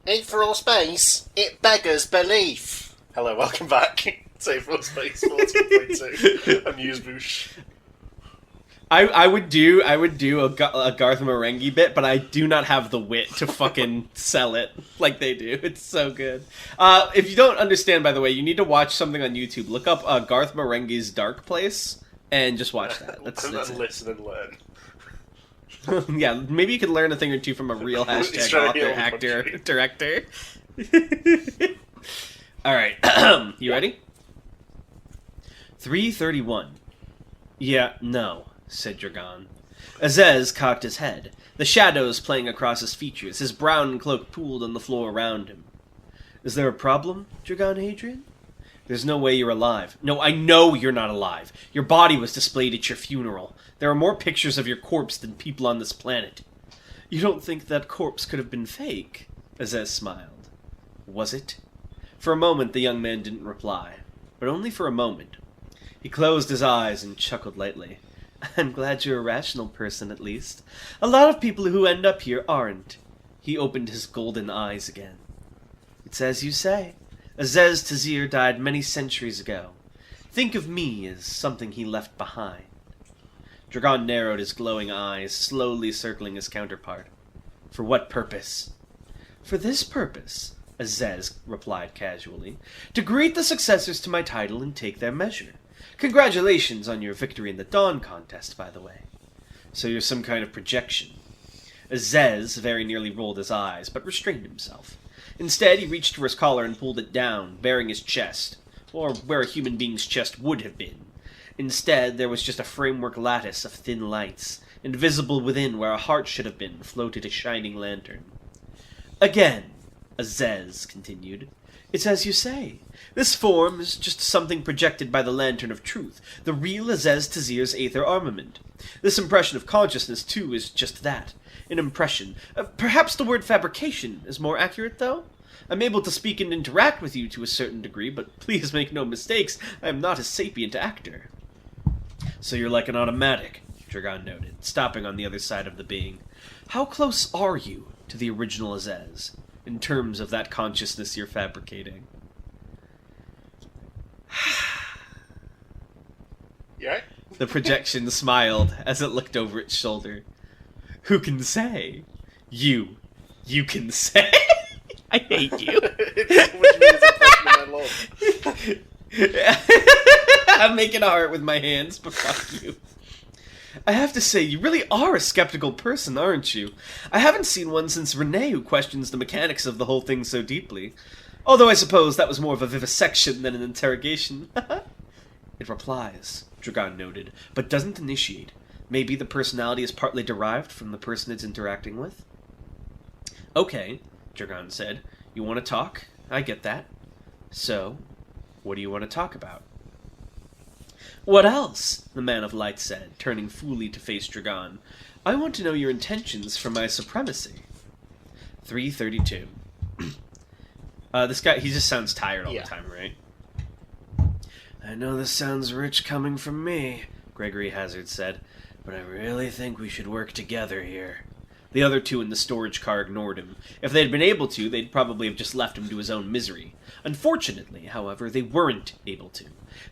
Aetheral Space, it beggars belief. Hello, welcome back to Aetheral Space 14.2 Amuse-Bouche. I would do a Garth Marenghi bit, but I do not have the wit to fucking sell it like they do. It's so good. If you don't understand, by the way, you need to watch something on YouTube. Look up Garth Marenghi's Dark Place and just watch that. That's Listen and learn. Yeah, maybe you could learn a thing or two from a real hashtag author, actor, director. Alright, you ready? 3:31. Yeah, no, said Dragon. Azez cocked his head, the shadows playing across his features, his brown cloak pooled on the floor around him. Is there a problem, Dragon Hadrian? There's no way you're alive. No, I know you're not alive. Your body was displayed at your funeral. There are more pictures of your corpse than people on this planet. You don't think that corpse could have been fake? Azez smiled. Was it? For a moment, the young man didn't reply. But only for a moment. He closed his eyes and chuckled lightly. I'm glad you're a rational person, at least. A lot of people who end up here aren't. He opened his golden eyes again. It's as you say. Azez Tazir died many centuries ago. Think of me as something he left behind. Dragon narrowed his glowing eyes, slowly circling his counterpart. For what purpose? For this purpose, Azez replied casually. To greet the successors to my title and take their measure. Congratulations on your victory in the Dawn contest, by the way. So you're some kind of projection. Azez very nearly rolled his eyes, but restrained himself. Instead, he reached for his collar and pulled it down, baring his chest, or where a human being's chest would have been. Instead, there was just a framework lattice of thin lights, and visible within where a heart should have been floated a shining lantern. Again, Azez continued, it's as you say. This form is just something projected by the lantern of truth, the real Azez Tazir's aether armament. This impression of consciousness, too, is just that. An impression. Perhaps the word fabrication is more accurate, though? I'm able to speak and interact with you to a certain degree, but please make no mistakes, I am not a sapient actor. So you're like an automatic, Dragon noted, stopping on the other side of the being. How close are you to the original Azez, in terms of that consciousness you're fabricating? Yeah? The projection smiled as it looked over its shoulder. Who can say? You can say? I hate you. I'm making a heart with my hands, but fuck you. I have to say, you really are a skeptical person, aren't you? I haven't seen one since Renee who questions the mechanics of the whole thing so deeply. Although I suppose that was more of a vivisection than an interrogation. It replies, Dragon noted, but doesn't initiate. Maybe the personality is partly derived from the person it's interacting with? Okay, Dragon said. You want to talk? I get that. So, what do you want to talk about? What else? The Man of Light said, turning fully to face Dragon. I want to know your intentions for my supremacy. 3:32. This guy, he just sounds tired all the time, right? I know this sounds rich coming from me, Gregory Hazard said, but I really think we should work together here. The other two in the storage car ignored him. If they'd been able to, they'd probably have just left him to his own misery. Unfortunately, however, they weren't able to.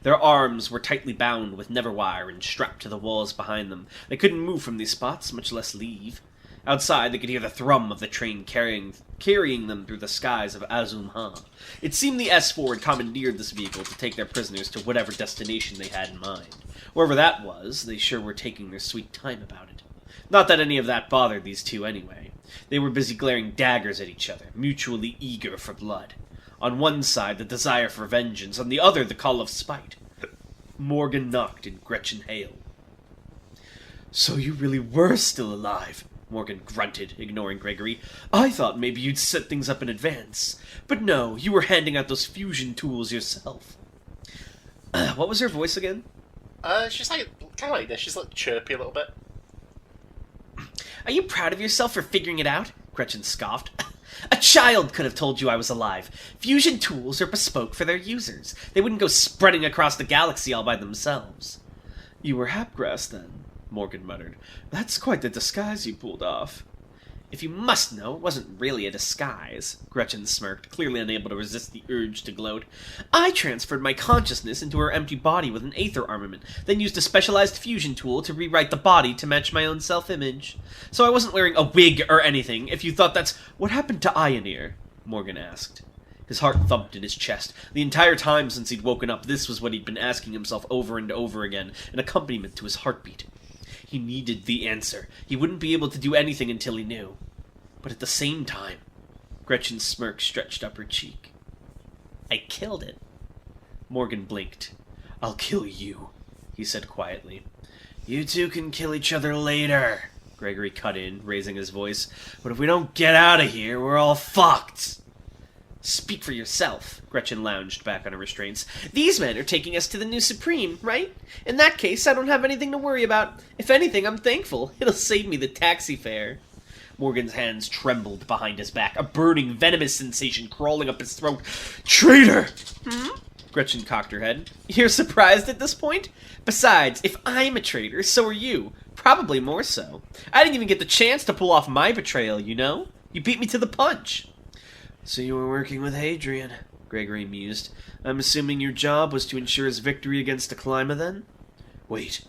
Their arms were tightly bound with neverwire and strapped to the walls behind them. They couldn't move from these spots, much less leave. Outside, they could hear the thrum of the train carrying them through the skies of Azum-Ha. It seemed the S4 had commandeered this vehicle to take their prisoners to whatever destination they had in mind. Wherever that was, they sure were taking their sweet time about it. Not that any of that bothered these two anyway. They were busy glaring daggers at each other, mutually eager for blood. On one side, the desire for vengeance, on the other, the call of spite. Morgan knocked and Gretchen hailed. So you really were still alive, Morgan grunted, ignoring Gregory. I thought maybe you'd set things up in advance. But no, you were handing out those fusion tools yourself. What was her voice again? She's like, kind of like this. She's like chirpy a little bit. Are you proud of yourself for figuring it out? Gretchen scoffed. A child could have told you I was alive. Fusion tools are bespoke for their users. They wouldn't go spreading across the galaxy all by themselves. You were Hapgrass, then, Morgan muttered. That's quite the disguise you pulled off. If you must know, it wasn't really a disguise. Gretchen smirked, clearly unable to resist the urge to gloat. I transferred my consciousness into her empty body with an aether armament, then used a specialized fusion tool to rewrite the body to match my own self-image. So I wasn't wearing a wig or anything, if you thought that's... What happened to Ioneer? Morgan asked. His heart thumped in his chest. The entire time since he'd woken up, this was what he'd been asking himself over and over again, an accompaniment to his heartbeat. He needed the answer. He wouldn't be able to do anything until he knew. But at the same time, Gretchen's smirk stretched up her cheek. I killed it. Morgan blinked. I'll kill you, he said quietly. You two can kill each other later, Gregory cut in, raising his voice. But if we don't get out of here, we're all fucked. Speak for yourself, Gretchen lounged back on her restraints. These men are taking us to the new Supreme, right? In that case, I don't have anything to worry about. If anything, I'm thankful. It'll save me the taxi fare. Morgan's hands trembled behind his back, a burning, venomous sensation crawling up his throat. Traitor! Gretchen cocked her head. You're surprised at this point? Besides, if I'm a traitor, so are you. Probably more so. I didn't even get the chance to pull off my betrayal, you know? You beat me to the punch. So you were working with Hadrian, Gregory mused. I'm assuming your job was to ensure his victory against Aklima, then? Wait.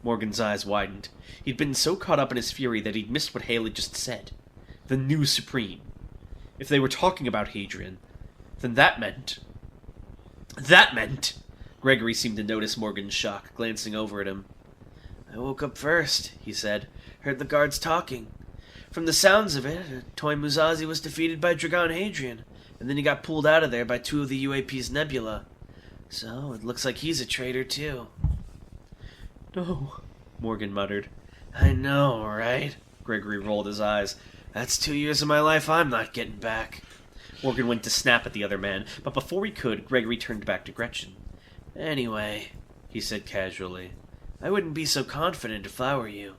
Morgan's eyes widened. He'd been so caught up in his fury that he'd missed what Hale had just said. The new Supreme. If they were talking about Hadrian, then that meant... Gregory seemed to notice Morgan's shock, glancing over at him. I woke up first, he said. Heard the guards talking. From the sounds of it, Toy Muzazi was defeated by Dragon Hadrian, and then he got pulled out of there by two of the UAP's Nebula. So, it looks like he's a traitor, too. No, Morgan muttered. I know, right? Gregory rolled his eyes. That's 2 years of my life I'm not getting back. Morgan went to snap at the other man, but before he could, Gregory turned back to Gretchen. Anyway, he said casually, I wouldn't be so confident if I were you.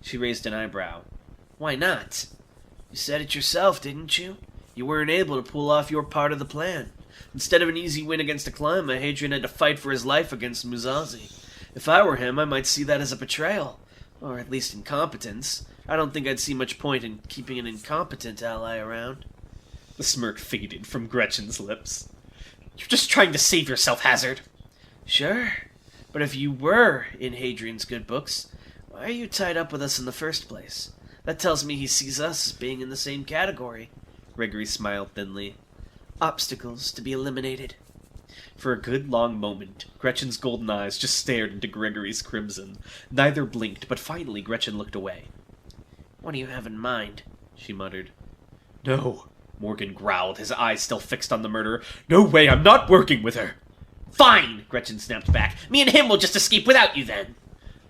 She raised an eyebrow. Why not? You said it yourself, didn't you? You weren't able to pull off your part of the plan. Instead of an easy win against Aklima, Hadrian had to fight for his life against Muzazi. If I were him, I might see that as a betrayal. Or at least incompetence. I don't think I'd see much point in keeping an incompetent ally around. The smirk faded from Gretchen's lips. You're just trying to save yourself, Hazard. Sure. But if you were in Hadrian's good books, why are you tied up with us in the first place? That tells me he sees us as being in the same category. Gregory smiled thinly. Obstacles to be eliminated. For a good long moment, Gretchen's golden eyes just stared into Gregory's crimson. Neither blinked, but finally Gretchen looked away. What do you have in mind? She muttered. No, Morgan growled, his eyes still fixed on the murderer. No way, I'm not working with her. Fine, Gretchen snapped back. Me and him will just escape without you then.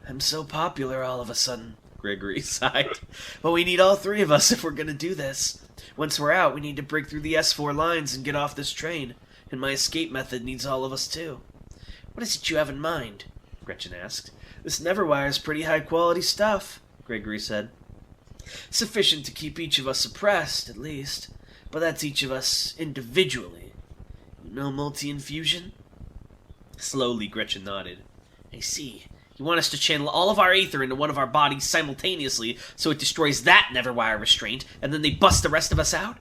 I'm so popular all of a sudden, Gregory sighed. But we need all three of us if we're gonna do this. Once we're out, we need to break through the S4 lines and get off this train. And my escape method needs all of us too. What is it you have in mind? Gretchen asked. This Neverwire's pretty high-quality stuff, Gregory said. Sufficient to keep each of us suppressed, at least. But that's each of us individually. No multi-infusion? Slowly, Gretchen nodded. I see. You want us to channel all of our aether into one of our bodies simultaneously so it destroys that Neverwire restraint, and then they bust the rest of us out?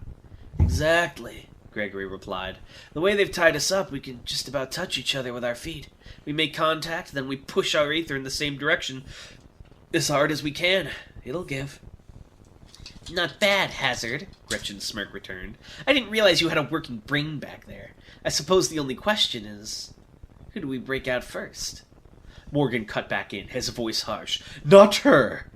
Exactly, Gregory replied. The way they've tied us up, we can just about touch each other with our feet. We make contact, then we push our aether in the same direction as hard as we can. It'll give. Not bad, Hazard, Gretchen's smirk returned. I didn't realize you had a working brain back there. I suppose the only question is, who do we break out first? Morgan cut back in, his voice harsh. Not her!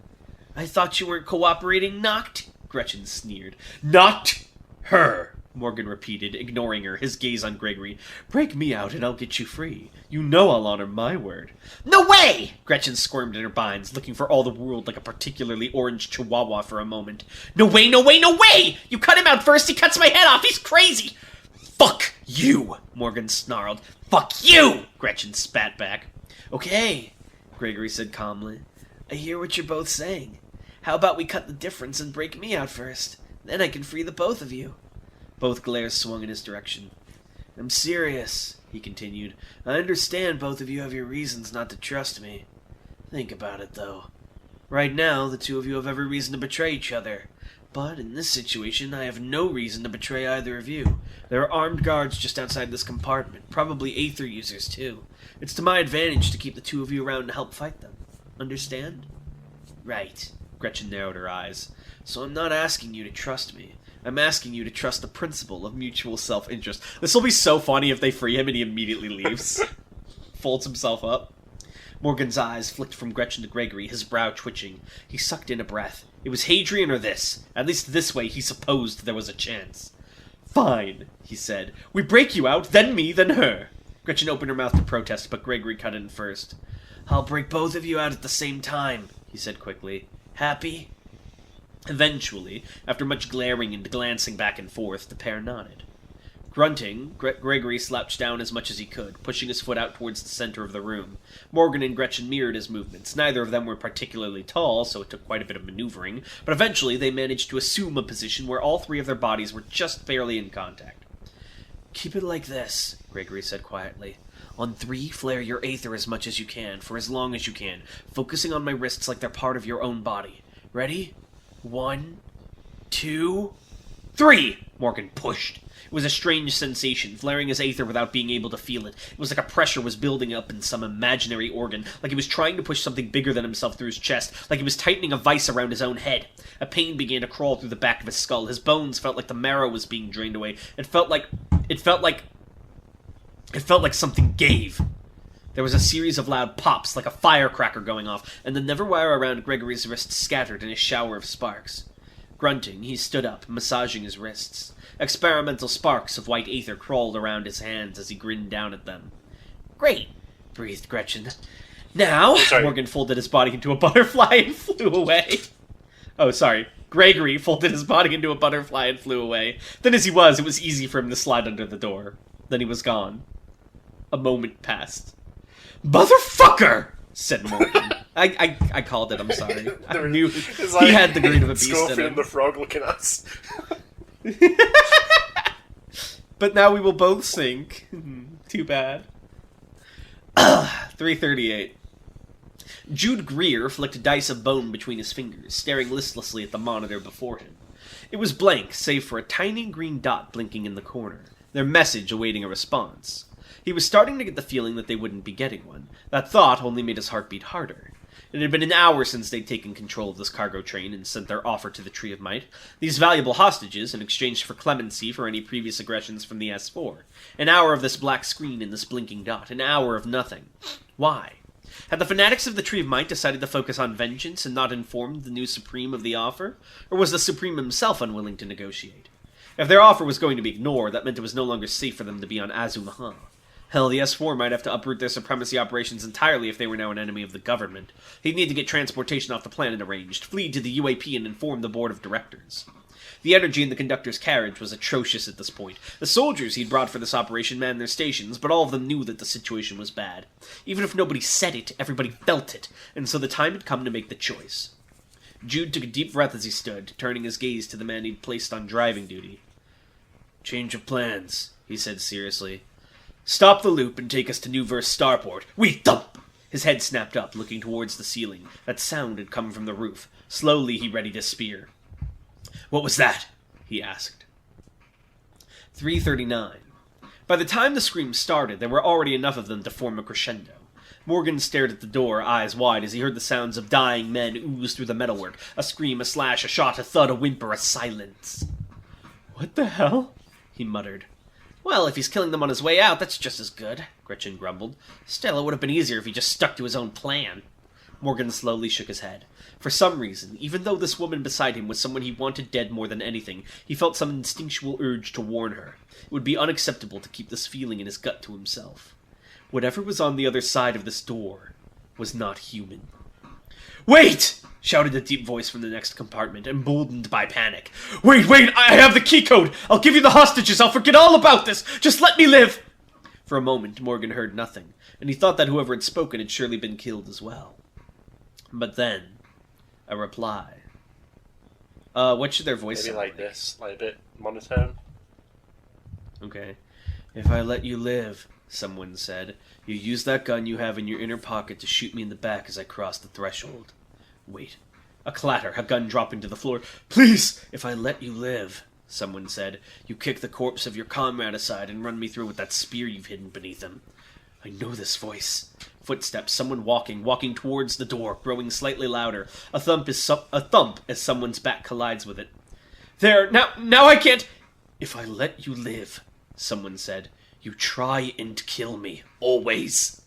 I thought you weren't cooperating, Noct? Gretchen sneered. Not her! Morgan repeated, ignoring her, his gaze on Gregory. Break me out and I'll get you free. You know I'll honor my word. No way! Gretchen squirmed in her binds, looking for all the world like a particularly orange chihuahua for a moment. No way, no way, no way! You cut him out first, he cuts my head off, he's crazy! Fuck you! Morgan snarled. Fuck you! Gretchen spat back. Okay, Gregory said calmly. I hear what you're both saying. How about we cut the difference and break me out first? Then I can free the both of you. Both glares swung in his direction. I'm serious, he continued. I understand both of you have your reasons not to trust me. Think about it, though. Right now, the two of you have every reason to betray each other. But in this situation, I have no reason to betray either of you. There are armed guards just outside this compartment, probably Aether users too. It's to my advantage to keep the two of you around to help fight them. Understand? Right. Gretchen narrowed her eyes. So I'm not asking you to trust me. I'm asking you to trust the principle of mutual self-interest. This will be so funny if they free him and he immediately leaves. Folds himself up. Morgan's eyes flicked from Gretchen to Gregory, his brow twitching. He sucked in a breath. It was Hadrian or this. At least this way he supposed there was a chance. Fine, he said. We break you out, then me, then her. Gretchen opened her mouth to protest, but Gregory cut in first. I'll break both of you out at the same time, he said quickly. Happy? Eventually, after much glaring and glancing back and forth, the pair nodded. Grunting, Gregory slouched down as much as he could, pushing his foot out towards the center of the room. Morgan and Gretchen mirrored his movements. Neither of them were particularly tall, so it took quite a bit of maneuvering, but eventually they managed to assume a position where all three of their bodies were just barely in contact. Keep it like this, Gregory said quietly. On 3, flare your aether as much as you can, for as long as you can, focusing on my wrists like they're part of your own body. Ready? 1, 2, 3! Morgan pushed. It was a strange sensation, flaring his aether without being able to feel it. It was like a pressure was building up in some imaginary organ, like he was trying to push something bigger than himself through his chest, like he was tightening a vice around his own head. A pain began to crawl through the back of his skull. His bones felt like the marrow was being drained away. It felt like something gave. There was a series of loud pops, like a firecracker going off, and the nether wire around Gregory's wrist scattered in a shower of sparks. Grunting, he stood up, massaging his wrists. Experimental sparks of white aether crawled around his hands as he grinned down at them. Great, breathed Gretchen. Now, Morgan folded his body into a butterfly and flew away. Oh, sorry. Gregory folded his body into a butterfly and flew away. Then as he was, it was easy for him to slide under the door. Then he was gone. A moment passed. Motherfucker! Said Morgan. I called it, I'm sorry. I knew he had the greed of a beast in Scorpion him. the frog looking at us. But now we will both sink. Too bad. 338. Jude Greer flicked a dice of bone between his fingers, staring listlessly at the monitor before him. It was blank, save for a tiny green dot blinking in the corner, their message awaiting a response. He was starting to get the feeling that they wouldn't be getting one. That thought only made his heart beat harder. It had been an hour since they'd taken control of this cargo train and sent their offer to the Tree of Might, these valuable hostages in exchange for clemency for any previous aggressions from the S4. An hour of this black screen and this blinking dot. An hour of nothing. Why? Had the fanatics of the Tree of Might decided to focus on vengeance and not informed the new Supreme of the offer? Or was the Supreme himself unwilling to negotiate? If their offer was going to be ignored, that meant it was no longer safe for them to be on Azu-Mahan. Hell, the S4 might have to uproot their supremacy operations entirely if they were now an enemy of the government. He'd need to get transportation off the planet arranged, flee to the UAP and inform the board of directors. The energy in the conductor's carriage was atrocious at this point. The soldiers he'd brought for this operation manned their stations, but all of them knew that the situation was bad. Even if nobody said it, everybody felt it, and so the time had come to make the choice. Jude took a deep breath as he stood, turning his gaze to the man he'd placed on driving duty. "Change of plans," he said seriously. "Stop the loop and take us to New Verse Starport." We thump! His head snapped up, looking towards the ceiling. That sound had come from the roof. Slowly he readied his spear. "What was that?" he asked. 339. By the time the screams started, there were already enough of them to form a crescendo. Morgan stared at the door, eyes wide, as he heard the sounds of dying men ooze through the metalwork. A scream, a slash, a shot, a thud, a whimper, a silence. "What the hell?" he muttered. "Well, if he's killing them on his way out, that's just as good," Gretchen grumbled. "Still, it would have been easier if he just stuck to his own plan." Morgan slowly shook his head. For some reason, even though this woman beside him was someone he wanted dead more than anything, he felt some instinctual urge to warn her. It would be unacceptable to keep this feeling in his gut to himself. Whatever was on the other side of this door was not human. "Wait!" shouted a deep voice from the next compartment, emboldened by panic. Wait! I have the key code! I'll give you the hostages! I'll forget all about this! Just let me live!" For a moment, Morgan heard nothing, and he thought that whoever had spoken had surely been killed as well. But then, a reply. What should their voice sound like this, like a bit monotone. Okay. "If I let you live," someone said, "you use that gun you have in your inner pocket to shoot me in the back as I cross the threshold. Wait, A clatter, a gun dropping to the floor. "Please, if I let you live," someone said, "you kick the corpse of your comrade aside and run me through with that spear you've hidden beneath him." I know this voice. Footsteps, someone walking towards the door, growing slightly louder. A thump as someone's back collides with it. "There, now I can't—" "If I let you live," someone said, "you try and kill me, always."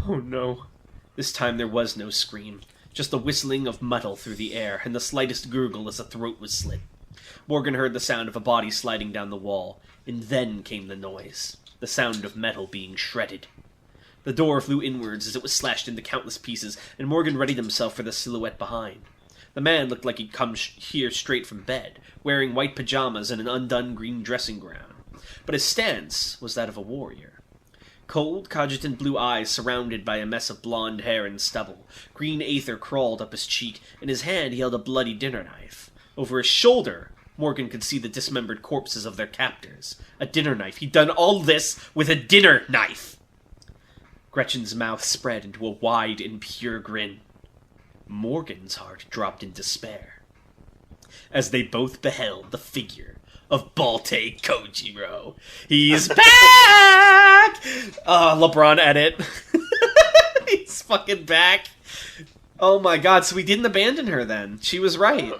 Oh no. This time there was no scream, just the whistling of metal through the air, and the slightest gurgle as a throat was slit. Morgan heard the sound of a body sliding down the wall, and then came the noise, the sound of metal being shredded. The door flew inwards as it was slashed into countless pieces, and Morgan readied himself for the silhouette behind. The man looked like he'd come here straight from bed, wearing white pajamas and an undone green dressing gown, but his stance was that of a warrior. Cold, cogitant blue eyes surrounded by a mess of blonde hair and stubble. Green aether crawled up his cheek. In his hand he held a bloody dinner knife. Over his shoulder, Morgan could see the dismembered corpses of their captors. A dinner knife. He'd done all this with a dinner knife! Gretchen's mouth spread into a wide and pure grin. Morgan's heart dropped in despair as they both beheld the figure of Balte Kojiro. He's back! LeBron edit. He's fucking back. Oh my god, so we didn't abandon her then. She was right.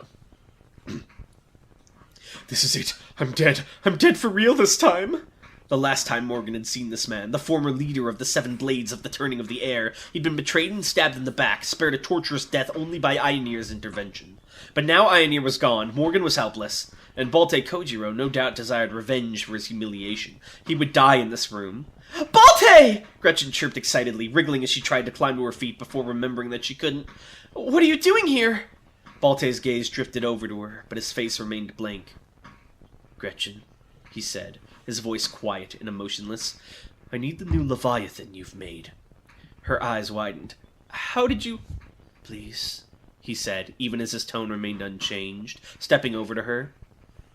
This is it. I'm dead. I'm dead for real this time. The last time Morgan had seen this man, the former leader of the Seven Blades of the Turning of the Air, he'd been betrayed and stabbed in the back, spared a torturous death only by Aenir's intervention. But now Aenir was gone, Morgan was helpless, and Balte Kojiro no doubt desired revenge for his humiliation. He would die in this room. "Balte!" Gretchen chirped excitedly, wriggling as she tried to climb to her feet before remembering that she couldn't. "What are you doing here?" Balte's gaze drifted over to her, but his face remained blank. "Gretchen," he said, his voice quiet and emotionless, "I need the new Leviathan you've made." Her eyes widened. "How did you—" "Please," he said, even as his tone remained unchanged, stepping over to her.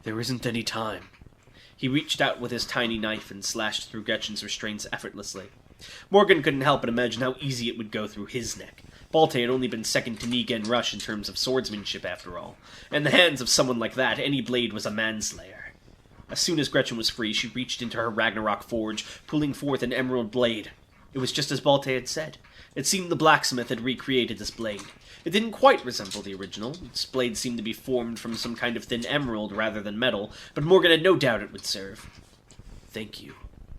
"There isn't any time." He reached out with his tiny knife and slashed through Gretchen's restraints effortlessly. Morgan couldn't help but imagine how easy it would go through his neck. Balte had only been second to Negan Rush in terms of swordsmanship, after all. In the hands of someone like that, any blade was a manslayer. As soon as Gretchen was free, she reached into her Ragnarok forge, pulling forth an emerald blade. It was just as Balte had said. It seemed the blacksmith had recreated this blade. It didn't quite resemble the original. Its blade seemed to be formed from some kind of thin emerald rather than metal, but Morgan had no doubt it would serve. "Thank you."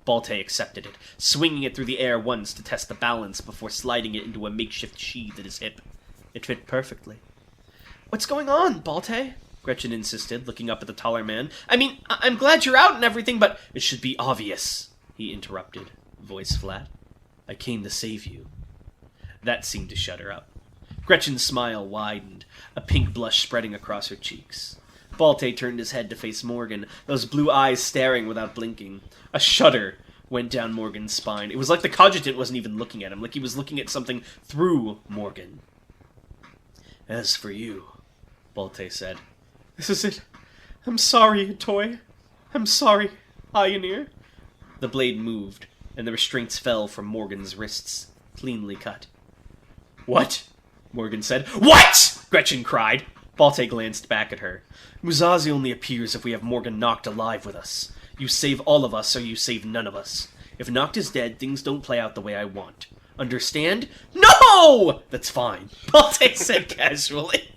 Balte accepted it, swinging it through the air once to test the balance before sliding it into a makeshift sheath at his hip. It fit perfectly. "What's going on, Balte?" Gretchen insisted, looking up at the taller man. "I mean, I'm glad you're out and everything, but—" "It should be obvious," he interrupted, voice flat. "I came to save you." That seemed to shut her up. Gretchen's smile widened, a pink blush spreading across her cheeks. Balte turned his head to face Morgan, those blue eyes staring without blinking. A shudder went down Morgan's spine. It was like the cogitant wasn't even looking at him, like he was looking at something through Morgan. "As for you," Balte said, "this is it. I'm sorry, Toy. I'm sorry, Aenir." The blade moved, and the restraints fell from Morgan's wrists, cleanly cut. "What?" Morgan said. "What?" Gretchen cried. Balte glanced back at her. "Musashi only appears if we have Morgan knocked alive with us. You save all of us, or you save none of us. If Noct is dead, things don't play out the way I want. Understand?" "No!" "That's fine," Balte said casually.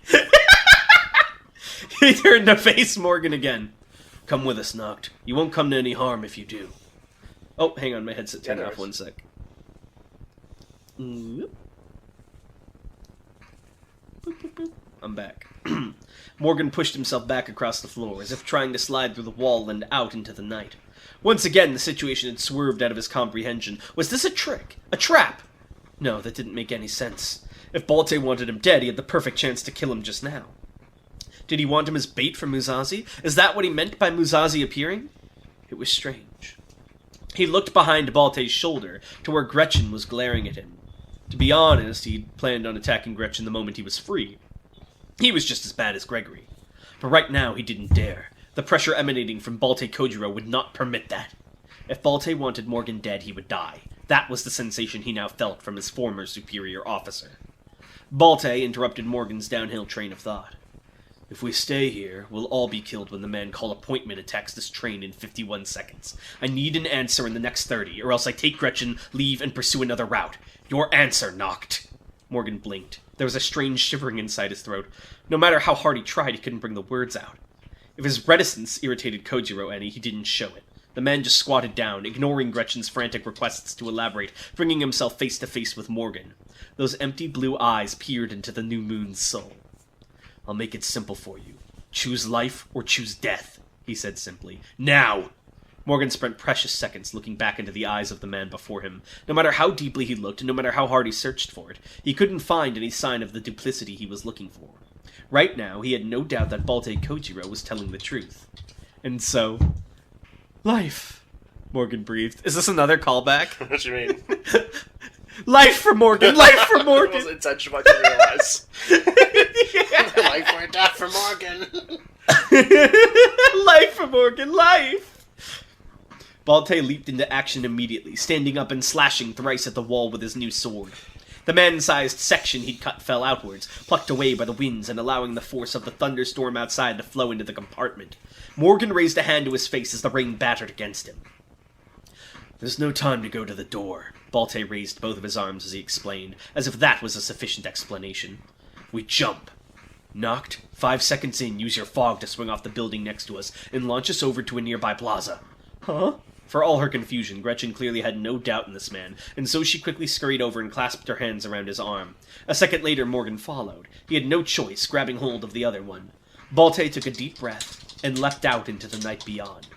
He turned to face Morgan again. "Come with us, Noct. You won't come to any harm if you do." Oh, hang on, my headset turned off 1 sec. Boop, boop, boop. I'm back. Morgan pushed himself back across the floor, as if trying to slide through the wall and out into the night. Once again, the situation had swerved out of his comprehension. Was this a trick? A trap? No, that didn't make any sense. If Balte wanted him dead, he had the perfect chance to kill him just now. Did he want him as bait for Musashi? Is that what he meant by Musashi appearing? It was strange. He looked behind Balte's shoulder, to where Gretchen was glaring at him. To be honest, he'd planned on attacking Gretchen the moment he was free. He was just as bad as Gregory. But right now, he didn't dare. The pressure emanating from Balte Kojiro would not permit that. If Balte wanted Morgan dead, he would die. That was the sensation he now felt from his former superior officer. Balte interrupted Morgan's downhill train of thought. If we stay here, we'll all be killed when the man called Appointment attacks this train in 51 seconds. I need an answer in the next 30, or else I take Gretchen, leave, and pursue another route. Your answer, Noct. Morgan blinked. There was a strange shivering inside his throat. No matter how hard he tried, he couldn't bring the words out. If his reticence irritated Kojiro any, he didn't show it. The man just squatted down, ignoring Gretchen's frantic requests to elaborate, bringing himself face to face with Morgan. Those empty blue eyes peered into the new moon's soul. I'll make it simple for you. Choose life or choose death, he said simply. Now! Morgan spent precious seconds looking back into the eyes of the man before him. No matter how deeply he looked, and no matter how hard he searched for it, he couldn't find any sign of the duplicity he was looking for. Right now, he had no doubt that Balte Kojiro was telling the truth. And so... Life, Morgan breathed. Is this another callback? What do you mean? Life for Morgan! Life for Morgan! It wasn't intentional, I didn't realise. Life or death for Morgan! Life for Morgan! Life! Balte leaped into action immediately, standing up and slashing thrice at the wall with his new sword. The man-sized section he'd cut fell outwards, plucked away by the winds and allowing the force of the thunderstorm outside to flow into the compartment. Morgan raised a hand to his face as the rain battered against him. There's no time to go to the door. Balte raised both of his arms as he explained, as if that was a sufficient explanation. We jump. Knocked. 5 seconds in, use your fog to swing off the building next to us and launch us over to a nearby plaza. Huh? For all her confusion, Gretchen clearly had no doubt in this man, and so she quickly scurried over and clasped her hands around his arm. A second later, Morgan followed. He had no choice, grabbing hold of the other one. Balte took a deep breath and leapt out into the night beyond.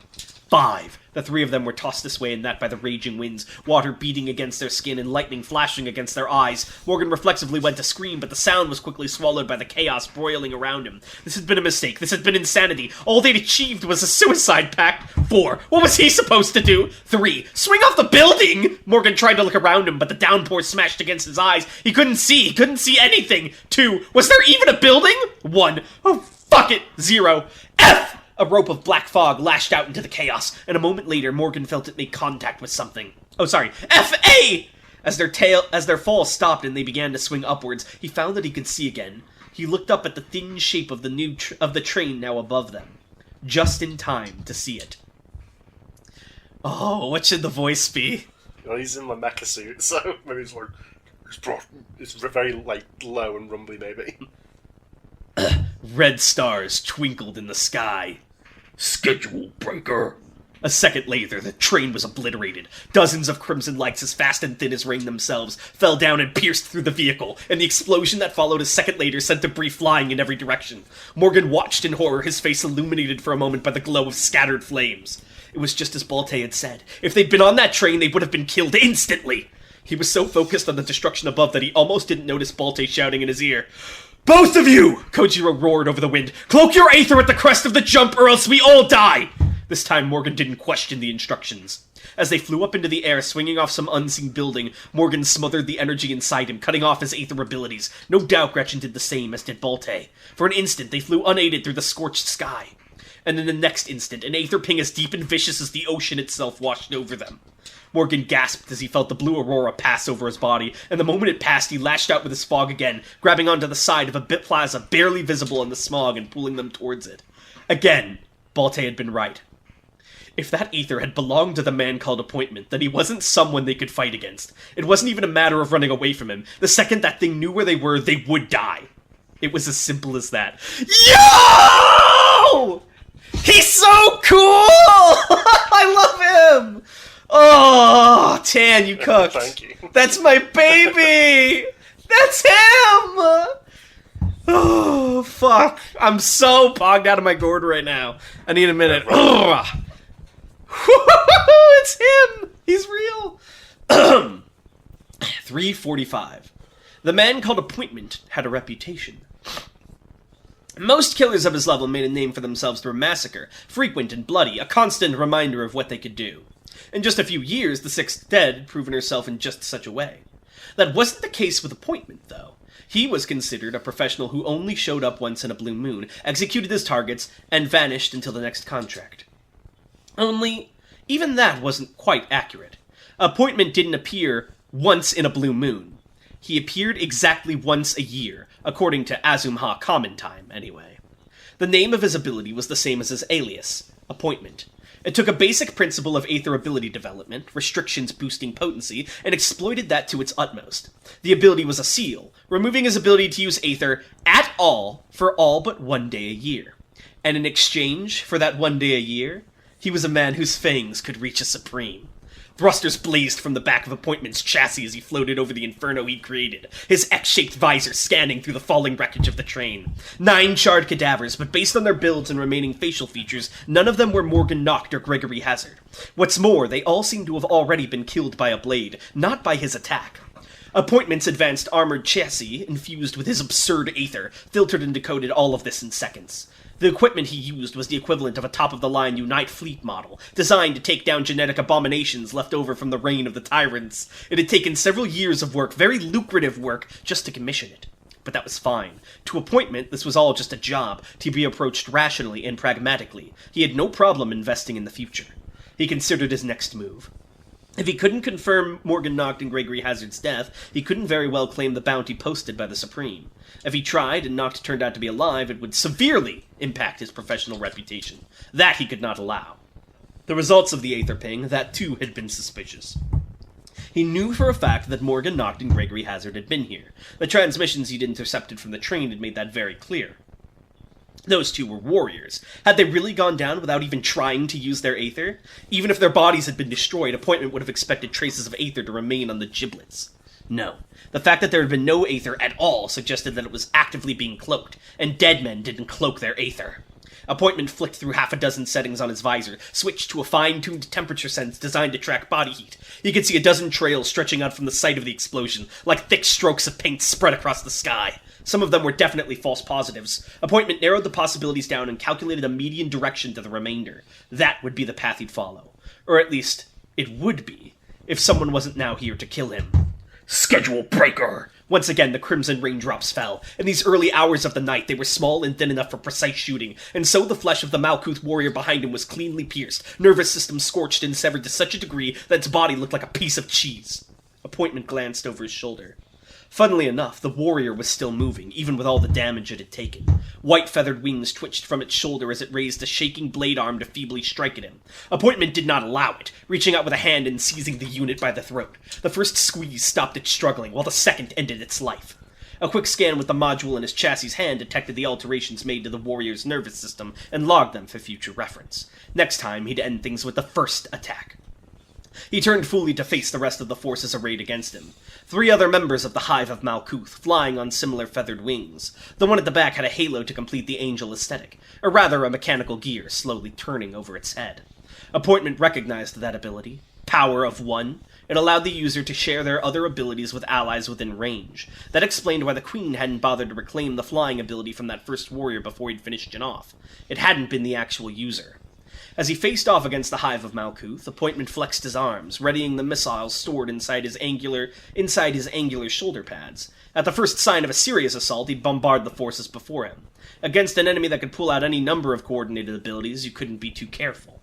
5! The three of them were tossed this way and that by the raging winds, water beating against their skin and lightning flashing against their eyes. Morgan reflexively went to scream, but the sound was quickly swallowed by the chaos broiling around him. This had been a mistake. This had been insanity. All they'd achieved was a suicide pact. 4. What was he supposed to do? 3. Swing off the building! Morgan tried to look around him, but the downpour smashed against his eyes. He couldn't see. He couldn't see anything. 2. Was there even a building? 1. Oh, fuck it. 0. F! A rope of black fog lashed out into the chaos, and a moment later, Morgan felt it make contact with something. Oh, sorry. F.A.! As their fall stopped and they began to swing upwards, he found that he could see again. He looked up at the thin shape of the train now above them. Just in time to see it. Oh, what should the voice be? Well, he's in the mecha suit, so maybe it's very, low and rumbly, maybe. Red stars twinkled in the sky. Schedule breaker. A second later, the train was obliterated. Dozens of crimson lights as fast and thin as rain themselves fell down and pierced through the vehicle, and the explosion that followed a second later sent debris flying in every direction. Morgan watched in horror, his face illuminated for a moment by the glow of scattered flames. It was just as Balte had said. If they'd been on that train, they would have been killed instantly. He was so focused on the destruction above that he almost didn't notice Balte shouting in his ear. Both of you! Kojiro roared over the wind. Cloak your Aether at the crest of the jump or else we all die! This time Morgan didn't question the instructions. As they flew up into the air, swinging off some unseen building, Morgan smothered the energy inside him, cutting off his Aether abilities. No doubt Gretchen did the same, as did Balte. For an instant, they flew unaided through the scorched sky. And in the next instant, an Aether ping as deep and vicious as the ocean itself washed over them. Morgan gasped as he felt the blue aurora pass over his body, and the moment it passed, he lashed out with his fog again, grabbing onto the side of a bit plaza barely visible in the smog and pulling them towards it. Again, Balte had been right. If that Aether had belonged to the man called Appointment, then he wasn't someone they could fight against. It wasn't even a matter of running away from him. The second that thing knew where they were, they would die. It was as simple as that. Yo! He's so cool! I love him! Oh, Tan, you cooked. Thank you. That's my baby! That's him! Oh, fuck. I'm so pogged out of my gourd right now. I need a minute. It's him! He's real! 3:45. The man called Appointment had a reputation. Most killers of his level made a name for themselves through massacre, frequent and bloody, a constant reminder of what they could do. In just a few years, the Sixth Dead had proven herself in just such a way. That wasn't the case with Appointment, though. He was considered a professional who only showed up once in a blue moon, executed his targets, and vanished until the next contract. Only, even that wasn't quite accurate. Appointment didn't appear once in a blue moon. He appeared exactly once a year, according to Azumha Common Time, anyway. The name of his ability was the same as his alias, Appointment. It took a basic principle of Aether ability development, restrictions boosting potency, and exploited that to its utmost. The ability was a seal, removing his ability to use Aether at all for all but 1 day a year. And in exchange for that 1 day a year, he was a man whose fangs could reach a supreme. Thrusters blazed from the back of Appointment's chassis as he floated over the inferno he created, his X-shaped visor scanning through the falling wreckage of the train. 9 charred cadavers, but based on their builds and remaining facial features, none of them were Morgan Noct or Gregory Hazard. What's more, they all seemed to have already been killed by a blade, not by his attack. Appointment's advanced armored chassis, infused with his absurd Aether, filtered and decoded all of this in seconds. The equipment he used was the equivalent of a top-of-the-line Unite Fleet model, designed to take down genetic abominations left over from the reign of the tyrants. It had taken several years of work, very lucrative work, just to commission it. But that was fine. To Appointment, this was all just a job, to be approached rationally and pragmatically. He had no problem investing in the future. He considered his next move. If he couldn't confirm Morgan Noct and Gregory Hazard's death, he couldn't very well claim the bounty posted by the Supreme. If he tried and Noct turned out to be alive, it would severely impact his professional reputation. That he could not allow. The results of the Aether ping, that too had been suspicious. He knew for a fact that Morgan Noct and Gregory Hazard had been here. The transmissions he'd intercepted from the train had made that very clear. Those two were warriors. Had they really gone down without even trying to use their Aether? Even if their bodies had been destroyed, Appointment would have expected traces of Aether to remain on the giblets. No. The fact that there had been no Aether at all suggested that it was actively being cloaked, and dead men didn't cloak their Aether. Appointment flicked through half a dozen settings on his visor, switched to a fine-tuned temperature sense designed to track body heat. He could see a dozen trails stretching out from the site of the explosion, like thick strokes of paint spread across the sky. Some of them were definitely false positives. Appointment narrowed the possibilities down and calculated a median direction to the remainder. That would be the path he'd follow. Or at least, it would be, if someone wasn't now here to kill him. Schedule breaker! Once again, the crimson raindrops fell. In these early hours of the night, they were small and thin enough for precise shooting, and so the flesh of the Malkuth warrior behind him was cleanly pierced, nervous system scorched and severed to such a degree that its body looked like a piece of cheese. Appointment glanced over his shoulder. Funnily enough, the warrior was still moving, even with all the damage it had taken. White feathered wings twitched from its shoulder as it raised a shaking blade arm to feebly strike at him. Appointment did not allow it, reaching out with a hand and seizing the unit by the throat. The first squeeze stopped it struggling, while the second ended its life. A quick scan with the module in his chassis' hand detected the alterations made to the warrior's nervous system and logged them for future reference. Next time, he'd end things with the first attack. He turned fully to face the rest of the forces arrayed against him. 3 other members of the Hive of Malkuth, flying on similar feathered wings. The one at the back had a halo to complete the angel aesthetic, or rather a mechanical gear slowly turning over its head. Appointment recognized that ability. Power of One. It allowed the user to share their other abilities with allies within range. That explained why the Queen hadn't bothered to reclaim the flying ability from that first warrior before he'd finished it off. It hadn't been the actual user. As he faced off against the Hive of Malkuth, Appointment flexed his arms, readying the missiles stored inside his angular shoulder pads. At the first sign of a serious assault, he'd bombard the forces before him. Against an enemy that could pull out any number of coordinated abilities, you couldn't be too careful.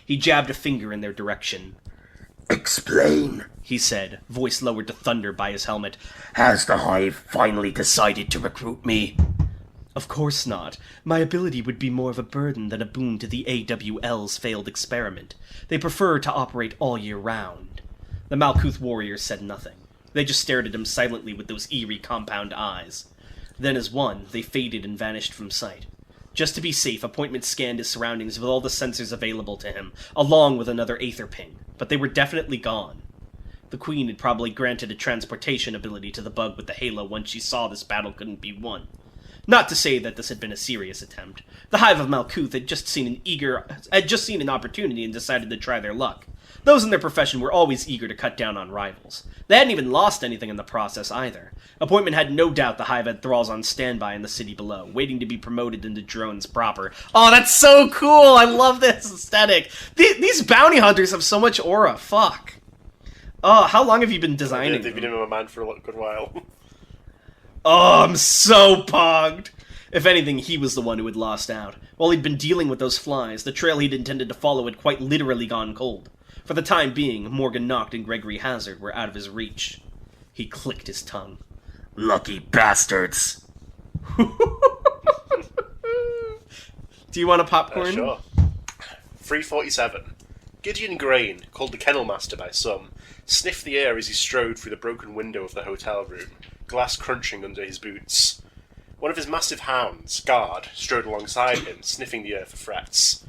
He jabbed a finger in their direction. "Explain," he said, voice lowered to thunder by his helmet. "Has the Hive finally decided to recruit me?" Of course not. My ability would be more of a burden than a boon to the AWL's failed experiment. They prefer to operate all year round. The Malkuth warriors said nothing. They just stared at him silently with those eerie compound eyes. Then as one, they faded and vanished from sight. Just to be safe, Appointment scanned his surroundings with all the sensors available to him, along with another Aether ping, but they were definitely gone. The Queen had probably granted a transportation ability to the bug with the halo once she saw this battle couldn't be won. Not to say that this had been a serious attempt. The Hive of Malkuth had just seen an opportunity and decided to try their luck. Those in their profession were always eager to cut down on rivals. They hadn't even lost anything in the process either. Appointment had no doubt the Hive had thralls on standby in the city below, waiting to be promoted into drones proper. Oh, that's so cool! I love this aesthetic! These bounty hunters have so much aura, fuck. Oh, how long have you been designing They've been in my mind for a good while. Oh, I'm so pogged! If anything, he was the one who had lost out. While he'd been dealing with those flies, the trail he'd intended to follow had quite literally gone cold. For the time being, Morgan Noct and Gregory Hazard were out of his reach. He clicked his tongue. Lucky bastards. Do you want a popcorn? Sure. 347. Gideon Grain, called the Kennel Master by some, sniffed the air as he strode through the broken window of the hotel room, glass crunching under his boots. One of his massive hounds, Guard, strode alongside him, sniffing the air for threats.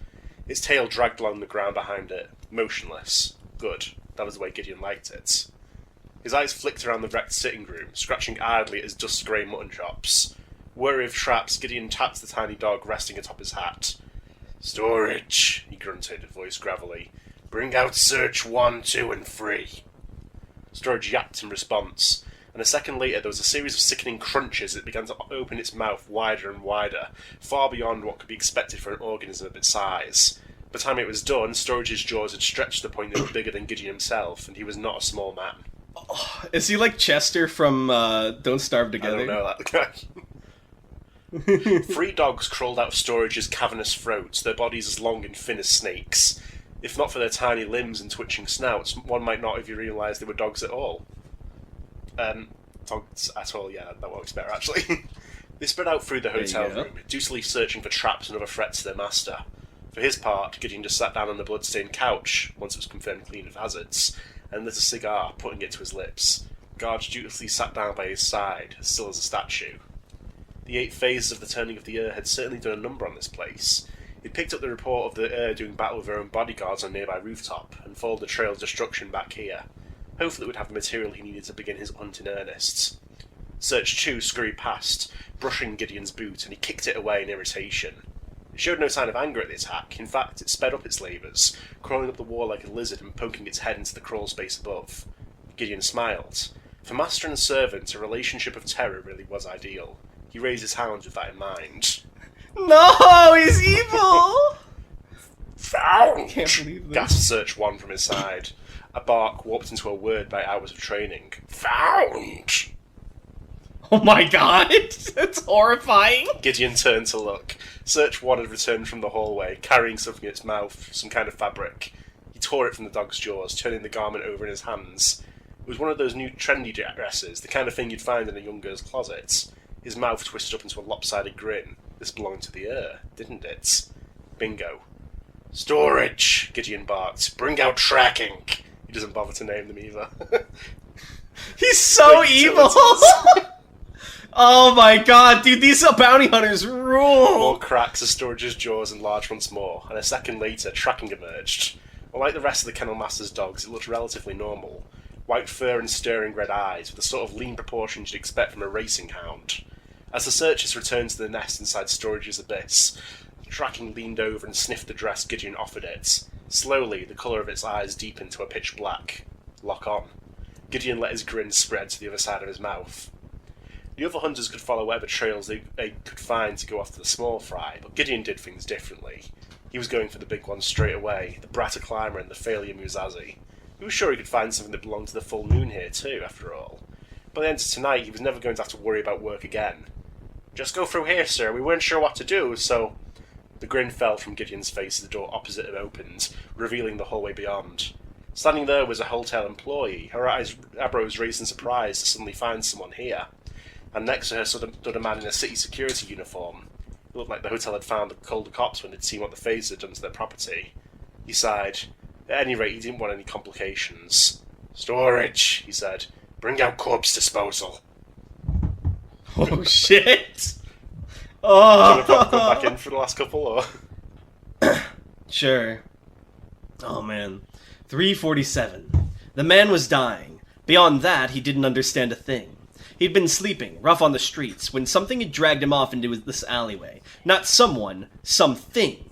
Its tail dragged along the ground behind it, motionless. Good. That was the way Gideon liked it. His eyes flicked around the wrecked sitting room, scratching idly at his dust-grey mutton chops. Wary of traps, Gideon tapped the tiny dog resting atop his hat. "Storage," he grunted, voice gravelly. "Bring out search 1, 2, and 3. Storage yapped in response, and a second later there was a series of sickening crunches as it began to open its mouth wider and wider, far beyond what could be expected for an organism of its size. By the time it was done, Storage's jaws had stretched to the point they were bigger than Gideon himself, and he was not a small man. Is he like Chester from Don't Starve Together? I don't know that guy. 3 dogs crawled out of Storage's cavernous throats, their bodies as long and thin as snakes. If not for their tiny limbs and twitching snouts, one might not have realised they were dogs at all. Dogs at all, yeah, that works better, actually. They spread out through the hotel room, doosily searching for traps and other threats to their master. For his part, Gideon just sat down on the blood-stained couch, once it was confirmed clean of hazards, and lit a cigar, putting it to his lips. Guard dutifully sat down by his side, as still as a statue. The 8 phases of the turning of the Ur had certainly done a number on this place. He'd picked up the report of the Ur doing battle with their own bodyguards on a nearby rooftop, and followed the trail of destruction back here. Hopefully it would have the material he needed to begin his hunt in earnest. Search 2 scurried past, brushing Gideon's boot, and he kicked it away in irritation. It showed no sign of anger at the attack. In fact, it sped up its labours, crawling up the wall like a lizard and poking its head into the crawl space above. Gideon smiled. For master and servant, a relationship of terror really was ideal. He raised his hounds with that in mind. No, he's evil! Found! I can't believe this. Gasped Search 1 from his side. A bark warped into a word by hours of training. Found! Oh my god, that's horrifying. Gideon turned to look. Search 1 had returned from the hallway, carrying something in its mouth, some kind of fabric. He tore it from the dog's jaws, turning the garment over in his hands. It was one of those new trendy dresses, the kind of thing you'd find in a young girl's closet. His mouth twisted up into a lopsided grin. This belonged to the Ur, didn't it? Bingo. "Storage," Gideon barked. "Bring out tracking." He doesn't bother to name them either. He's so evil! Oh my god, dude, these bounty hunters rule! More cracks as Storage's jaws enlarged once more, and a second later, tracking emerged. Unlike the rest of the Kennel Master's dogs, it looked relatively normal. White fur and staring red eyes, with the sort of lean proportions you'd expect from a racing hound. As the searchers returned to the nest inside Storage's abyss, Tracking leaned over and sniffed the dress Gideon offered it. Slowly, the colour of its eyes deepened to a pitch black. Lock on. Gideon let his grin spread to the other side of his mouth. The other hunters could follow whatever trails they could find to go off to the small fry, but Gideon did things differently. He was going for the big one straight away, the Bratta Climber and the failure Musazi. He was sure he could find something that belonged to the full moon here too, after all. By the end of tonight, he was never going to have to worry about work again. "Just go through here, sir. We weren't sure what to do, so..." The grin fell from Gideon's face as the door opposite him opened, revealing the hallway beyond. Standing there was a hotel employee, her eyebrows raised in surprise to suddenly find someone here. And next to her stood a man in a city security uniform. It looked like the hotel had found the colder cops when they'd seen what the phasers had done to their property. He sighed. At any rate, he didn't want any complications. "Storage," he said. "Bring out corpse disposal." Oh shit! Do you want to come back in for the last couple, or...? Sure. Oh man. 347. The man was dying. Beyond that, he didn't understand a thing. He'd been sleeping, rough on the streets, when something had dragged him off into this alleyway. Not someone, something.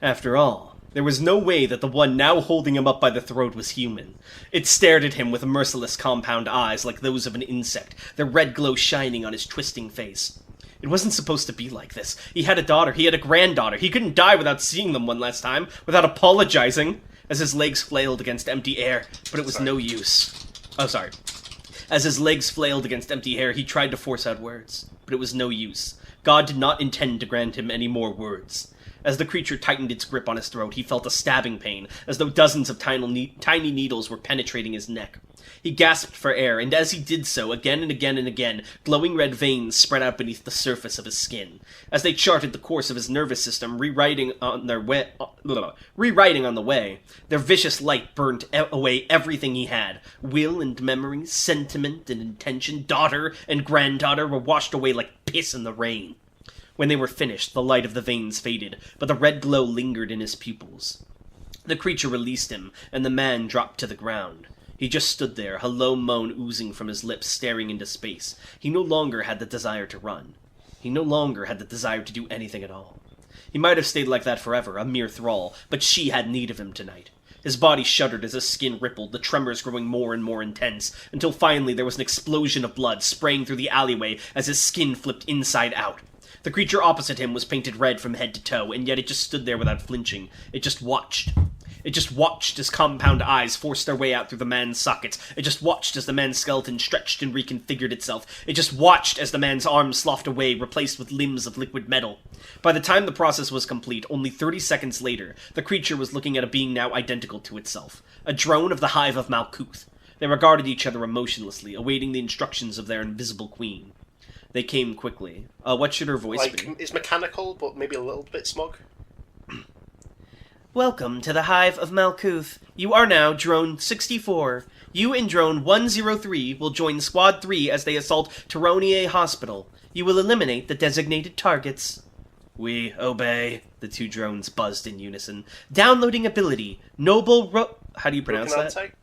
After all, there was no way that the one now holding him up by the throat was human. It stared at him with merciless compound eyes like those of an insect, the red glow shining on his twisting face. It wasn't supposed to be like this. He had a daughter, he had a granddaughter. He couldn't die without seeing them one last time, without apologizing, as his legs flailed against empty air, but it was no use. Oh, sorry. As his legs flailed against empty air, he tried to force out words, but it was no use. God did not intend to grant him any more words. As the creature tightened its grip on his throat, he felt a stabbing pain, as though dozens of tiny needles were penetrating his neck. He gasped for air, and as he did so, again and again and again, glowing red veins spread out beneath the surface of his skin. As they charted the course of his nervous system, rewriting on the way, their vicious light burnt away everything he had. Will and memory, sentiment and intention, daughter and granddaughter were washed away like piss in the rain. When they were finished, the light of the veins faded, but the red glow lingered in his pupils. The creature released him, and the man dropped to the ground. He just stood there, a low moan oozing from his lips, staring into space. He no longer had the desire to run. He no longer had the desire to do anything at all. He might have stayed like that forever, a mere thrall, but she had need of him tonight. His body shuddered as his skin rippled, the tremors growing more and more intense, until finally there was an explosion of blood spraying through the alleyway as his skin flipped inside out. The creature opposite him was painted red from head to toe, and yet it just stood there without flinching. It just watched. It just watched as compound eyes forced their way out through the man's sockets. It just watched as the man's skeleton stretched and reconfigured itself. It just watched as the man's arms sloughed away, replaced with limbs of liquid metal. By the time the process was complete, only 30 seconds later, the creature was looking at a being now identical to itself. A drone of the Hive of Malkuth. They regarded each other emotionlessly, awaiting the instructions of their invisible queen. They came quickly. What should her voice be? It's mechanical, but maybe a little bit smug. Welcome to the Hive of Malkuth. You are now Drone 64. You and Drone 103 will join Squad 3 as they assault Teronier Hospital. You will eliminate the designated targets. We obey. The two drones buzzed in unison. Downloading ability. How do you pronounce that?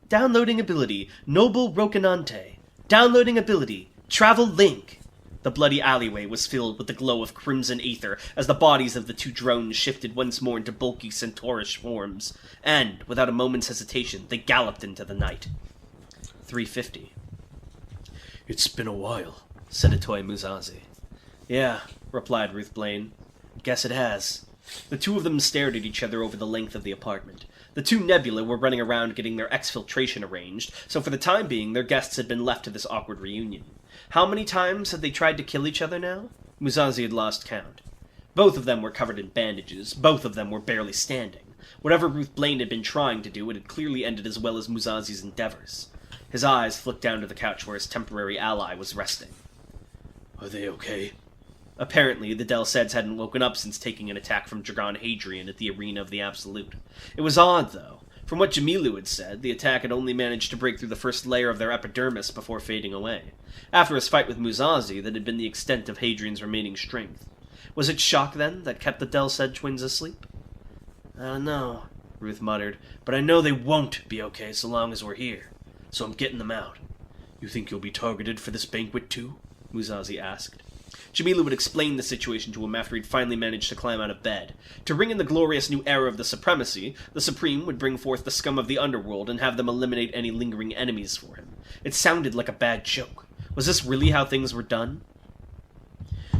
Downloading ability. Noble Rocinante. Downloading ability. Travel link. The bloody alleyway was filled with the glow of crimson aether as the bodies of the two drones shifted once more into bulky centaurish forms, and, without a moment's hesitation, they galloped into the night. 350. "It's been a while," said Atoy Muzazi. "Yeah," replied Ruth Blaine. "Guess it has." The two of them stared at each other over the length of the apartment. The two Nebula were running around getting their exfiltration arranged, so for the time being their guests had been left to this awkward reunion. How many times had they tried to kill each other now? Muzazi had lost count. Both of them were covered in bandages. Both of them were barely standing. Whatever Ruth Blaine had been trying to do, it had clearly ended as well as Muzazi's endeavors. His eyes flicked down to the couch where his temporary ally was resting. "Are they okay?" Apparently, the Delseds hadn't woken up since taking an attack from Dragon Hadrian at the Arena of the Absolute. It was odd, though. From what Jamilu had said, the attack had only managed to break through the first layer of their epidermis before fading away. After his fight with Muzazi, that had been the extent of Hadrian's remaining strength. Was it shock, then, that kept the Delsed twins asleep? "I don't know," Ruth muttered, "but I know they won't be okay so long as we're here. So I'm getting them out." "You think you'll be targeted for this banquet, too?" Muzazi asked. Jamilu would explain the situation to him after he'd finally managed to climb out of bed. To ring in the glorious new era of the Supremacy, the Supreme would bring forth the scum of the underworld and have them eliminate any lingering enemies for him. It sounded like a bad joke. Was this really how things were done?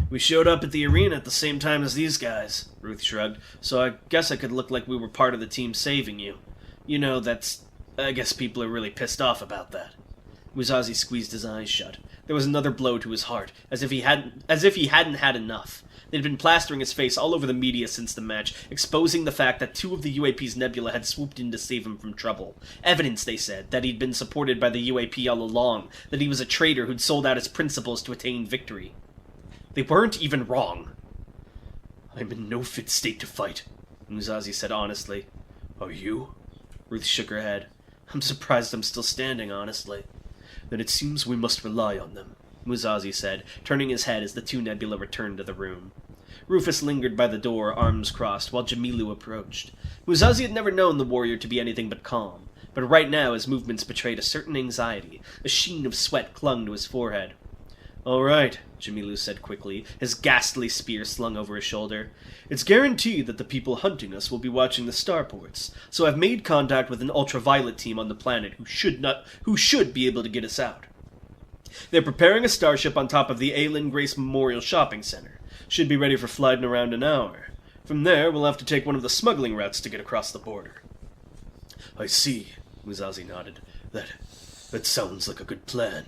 "We showed up at the arena at the same time as these guys," Ruth shrugged, "so I guess I could look like we were part of the team saving you. You know, I guess people are really pissed off about that." Muzazi squeezed his eyes shut. There was another blow to his heart, as if he hadn't had enough. They'd been plastering his face all over the media since the match, exposing the fact that two of the UAP's Nebula had swooped in to save him from trouble. Evidence, they said, that he'd been supported by the UAP all along, that he was a traitor who'd sold out his principles to attain victory. They weren't even wrong. "I'm in no fit state to fight," Muzazi said honestly. "Are you?" Ruth shook her head. "I'm surprised I'm still standing, honestly." "Then it seems we must rely on them," Muzazi said, turning his head as the two Nebula returned to the room. Rufus lingered by the door, arms crossed, while Jamilu approached. Muzazi had never known the warrior to be anything but calm, but right now his movements betrayed a certain anxiety. A sheen of sweat clung to his forehead. "All right," Jamilu said quickly, his ghastly spear slung over his shoulder. "It's guaranteed that the people hunting us will be watching the starports, so I've made contact with an ultraviolet team on the planet who should be able to get us out. They're preparing a starship on top of the Aylin Grace Memorial Shopping Center. Should be ready for flight in around an hour. From there, we'll have to take one of the smuggling routes to get across the border." "I see," Muzazi nodded. That sounds like a good plan."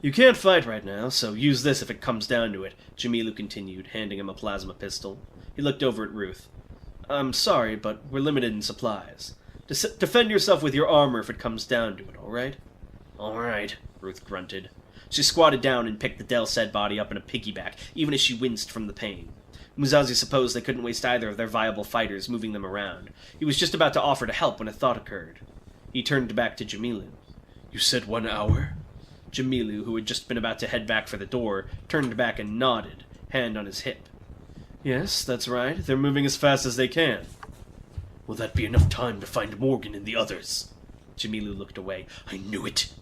You can't fight right now, so use this if it comes down to it, Jamilu continued, handing him a plasma pistol. He looked over at Ruth. I'm sorry, but we're limited in supplies. Defend yourself with your armor if it comes down to it, alright? Alright, Ruth grunted. She squatted down and picked the Del-Ced body up in a piggyback, even as she winced from the pain. Musashi supposed they couldn't waste either of their viable fighters moving them around. He was just about to offer to help when a thought occurred. He turned back to Jamilu. You said 1 hour? Jamilu, who had just been about to head back for the door, turned back and nodded, hand on his hip. Yes, that's right. They're moving as fast as they can. Will that be enough time to find Morgan and the others? Jamilu looked away. I knew it.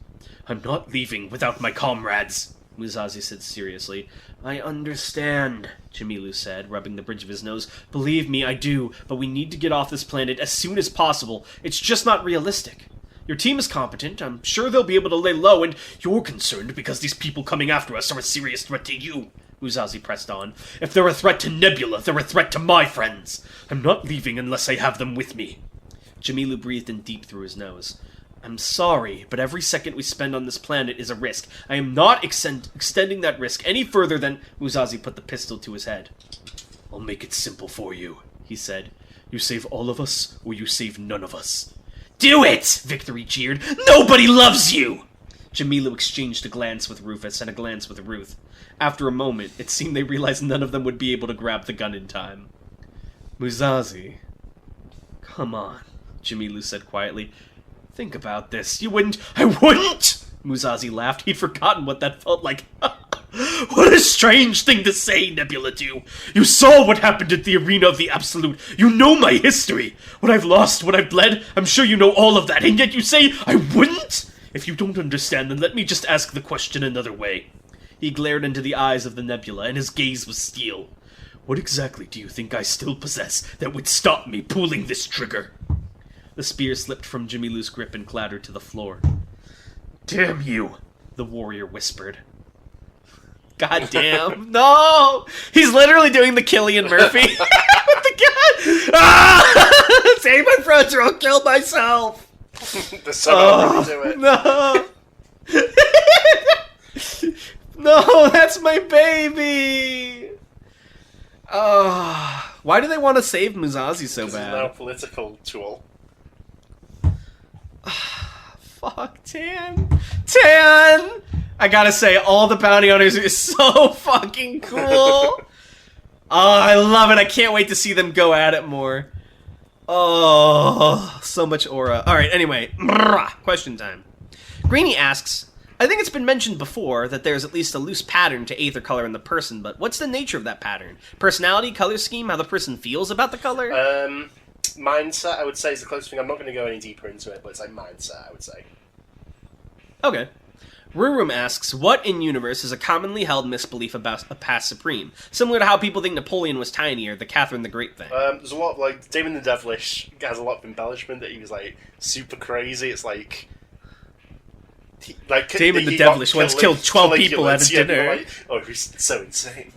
I'm not leaving without my comrades, Musashi said seriously. I understand, Jamilu said, rubbing the bridge of his nose. Believe me, I do, but we need to get off this planet as soon as possible. It's just not realistic. Your team is competent. I'm sure they'll be able to lay low, and you're concerned because these people coming after us are a serious threat to you, Musashi pressed on. If they're a threat to Nebula, they're a threat to my friends. I'm not leaving unless I have them with me. Jamilu breathed in deep through his nose. I'm sorry, but every second we spend on this planet is a risk. I am not extending that risk any further than... Musashi put the pistol to his head. I'll make it simple for you, he said. You save all of us, or you save none of us. Do it! Victory jeered. Nobody loves you! Jamilu exchanged a glance with Rufus and a glance with Ruth. After a moment, it seemed they realized none of them would be able to grab the gun in time. Musashi. Come on, Jamilu said quietly. Think about this. You wouldn't... I wouldn't! Musashi laughed. He'd forgotten what that felt like. What a strange thing to say, Nebula 2. You saw what happened at the Arena of the Absolute. You know my history. What I've lost, what I've bled. I'm sure you know all of that, and yet you say, I wouldn't? If you don't understand, then let me just ask the question another way. He glared into the eyes of the Nebula, and his gaze was steel. What exactly do you think I still possess that would stop me pulling this trigger? The spear slipped from Jamilu's grip and clattered to the floor. Damn you, the warrior whispered. God damn. No! He's literally doing the Cillian Murphy with the gun! Ah! Save my friends or I'll kill myself! There's so to it. No! No, that's my baby! Why do they want to save Musashi so bad? This is now a political tool. Fuck, Tan! Tan! I gotta say, all the bounty hunters are so fucking cool! Oh, I love it. I can't wait to see them go at it more. Oh, so much aura. Alright, anyway. Question time. Greenie asks, I think it's been mentioned before that there's at least a loose pattern to aether color in the person, but what's the nature of that pattern? Personality, color scheme, how the person feels about the color? Mindset, I would say, is the closest thing. I'm not going to go any deeper into it, but it's like mindset, I would say. Okay. Rurum asks, what in universe is a commonly held misbelief about a past supreme? Similar to how people think Napoleon was tiny or the Catherine the Great thing. There's a lot, like, Damon the Devilish has a lot of embellishment that he was, like, super crazy. It's like... Damon the Devilish once killed 12 people at a dinner. Like, oh, he was so insane.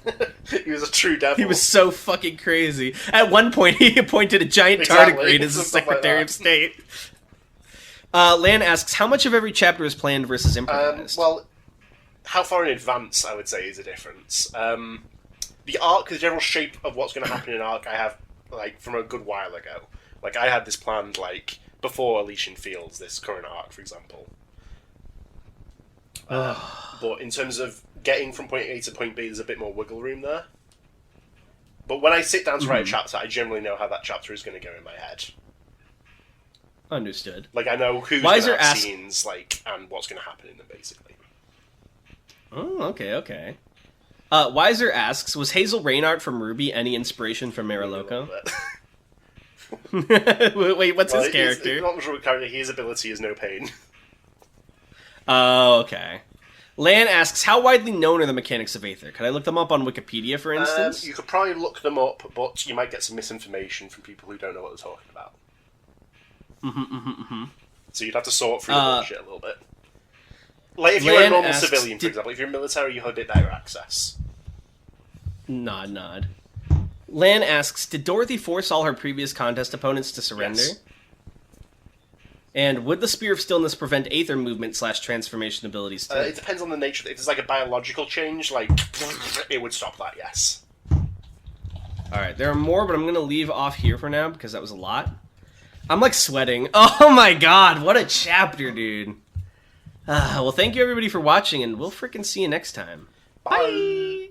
He was a true devil. He was so fucking crazy. At one point, he appointed a giant tardigrade as the Secretary of State. Lan asks, how much of every chapter is planned versus improvised? Well, how far in advance, I would say, is a difference. The arc, the general shape of what's going to happen in an arc, I have, like, from a good while ago. Like, I had this planned, like, before Elysian Fields, this current arc, for example. But in terms of getting from point A to point B, there's a bit more wiggle room there. But when I sit down to write a chapter, I generally know how that chapter is going to go in my head. Understood. Like, I know who's going to have scenes, like, and what's going to happen in them, basically. Oh, okay. Weiser asks, was Hazel Reinhardt from Ruby any inspiration for Mariloco? Wait, what's his character? He's not much of a character. His ability is no pain. Oh, okay. Lan asks, how widely known are the mechanics of Aether? Could I look them up on Wikipedia, for instance? You could probably look them up, but you might get some misinformation from people who don't know what they're talking about. So you'd have to sort through the bullshit a little bit. Like, if you're a normal civilian, for example, if you're military, you have a bit better access. Nod. Lan asks, did Dorothy force all her previous contest opponents to surrender? Yes. And would the Spear of Stillness prevent Aether movement / transformation abilities too? It depends on the nature. If there's like a biological change, like it would stop that. Yes. Alright, there are more, but I'm going to leave off here for now because that was a lot. I'm like sweating. Oh my god, what a chapter, dude. Well, thank you everybody for watching, and we'll freaking see you next time. Bye.